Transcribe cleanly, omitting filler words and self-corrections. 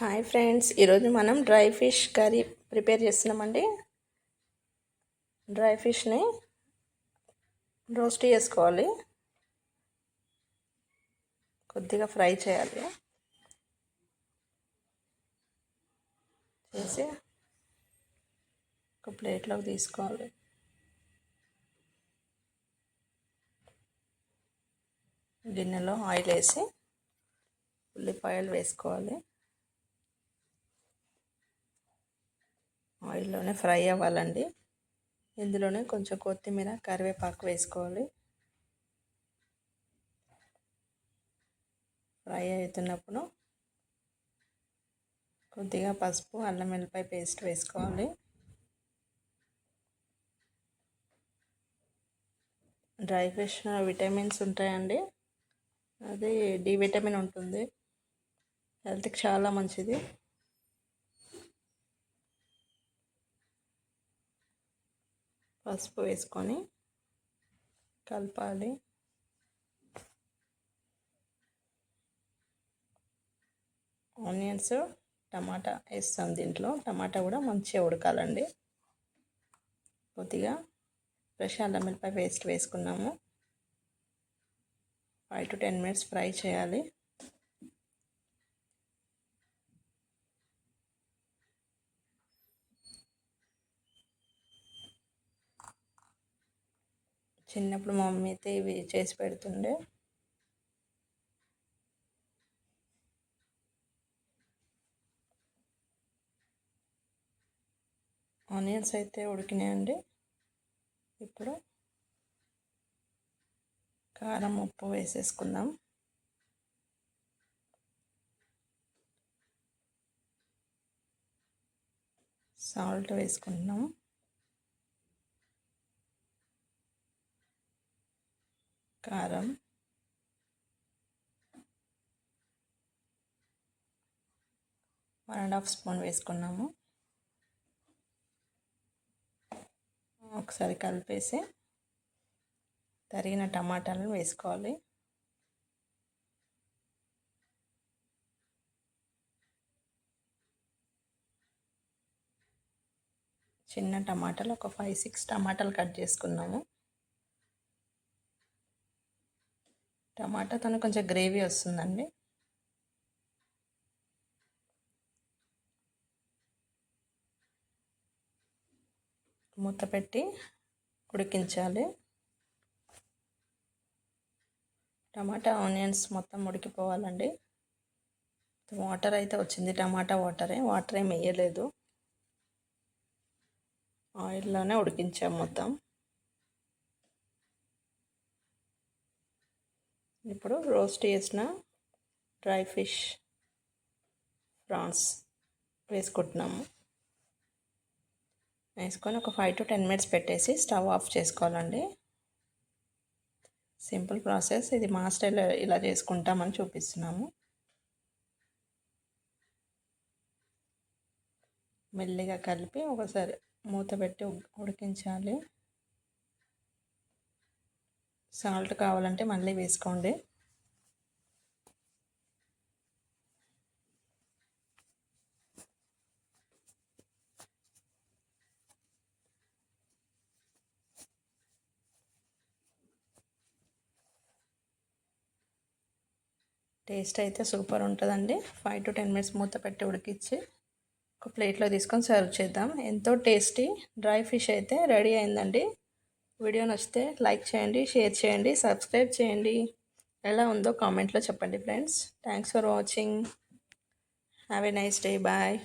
Hi friends, ఈరోజు మనం dry fish curry prepare చేస్తున్నామండి. డ్రై ఫిష్ని రోస్ట్ చేసుకోవాలి, కొద్దిగా ఫ్రై చేయాలి. చేసి ఒక ప్లేట్లోకి తీసుకోవాలి. గిన్నెలో ఆయిల్ వేసి ఉల్లిపాయలు వేసుకోవాలి. ఆయిల్లోనే ఫ్రై అవ్వాలండి. ఇందులోనే కొంచెం కొత్తిమీర, కరివేపాకు వేసుకోవాలి. ఫ్రై అవుతున్నప్పుడు కొద్దిగా పసుపు, అల్లం వెల్లిపాయ పేస్ట్ వేసుకోవాలి. డ్రై ఫిష్ విటమిన్స్ ఉంటాయండి. అది డి విటమిన్ ఉంటుంది, హెల్త్కి చాలా మంచిది. పసుపు వేసుకొని కలపాలి. ఆనియన్స్, టమాటా వేస్తాం దీంట్లో. టమాటా కూడా మంచిగా ఉడకాలండి. కొద్దిగా ఫ్రెష్ అల్లం వెల్లిపాయ పేస్ట్ వేసుకున్నాము. 5 to 10 minutes ఫ్రై చేయాలి. చిన్నప్పుడు మా మమ్మీ అయితే ఇవి చేసి పెడుతుండే. ఆనియన్స్ అయితే ఉడికినాయండి. ఇప్పుడు కారం, ఉప్పు వేసేసుకుందాం. సాల్ట్ వేసుకుంటున్నాం. కారం, 1.5 స్పూన్ వేసుకున్నాము. ఒకసారి కలిపేసి తరిగిన టమాటాలను వేసుకోవాలి. చిన్న టమాటాలు ఒక 5-6 టమాటాలు కట్ చేసుకున్నాము. టమాటాతో కొంచెం గ్రేవీ వస్తుందండి. మూత పెట్టి ఉడికించాలి. టమాటా, ఆనియన్స్ మొత్తం ఉడికిపోవాలండి. వాటర్ అయితే వచ్చింది, టమాటా వాటర్ ఏం వేయలేదు. ఆయిల్లోనే ఉడికించాము మొత్తం. ఇప్పుడు రోస్ట్ చేసిన డ్రై ఫిష్, ప్రాన్స్ వేసుకుంటున్నాము. వేసుకొని ఒక 5 to 10 minutes పెట్టేసి స్టవ్ ఆఫ్ చేసుకోవాలండి. సింపుల్ ప్రాసెస్ ఇది. మా స్టైల్లో ఇలా చేసుకుంటామని చూపిస్తున్నాము. మెల్లిగా కలిపి ఒకసారి మూత పెట్టి ఉడికించాలి. సాల్ట్ కావాలంటే మళ్ళీ వేసుకోండి. టేస్ట్ అయితే సూపర్ ఉంటుందండి. 5 to 10 minutes మూత పెట్టి ఉడికించి ఒక ప్లేట్లో తీసుకొని సర్వ్ చేద్దాం. ఎంతో టేస్టీ డ్రై ఫిష్ అయితే రెడీ అయిందండి. వీడియో నచ్చితే లైక్ చేయండి, షేర్ చేయండి, సబ్స్క్రైబ్ చేయండి. ఎలా ఉందో కామెంట్లో చెప్పండి friends. Thanks for watching. Have a nice day. Bye.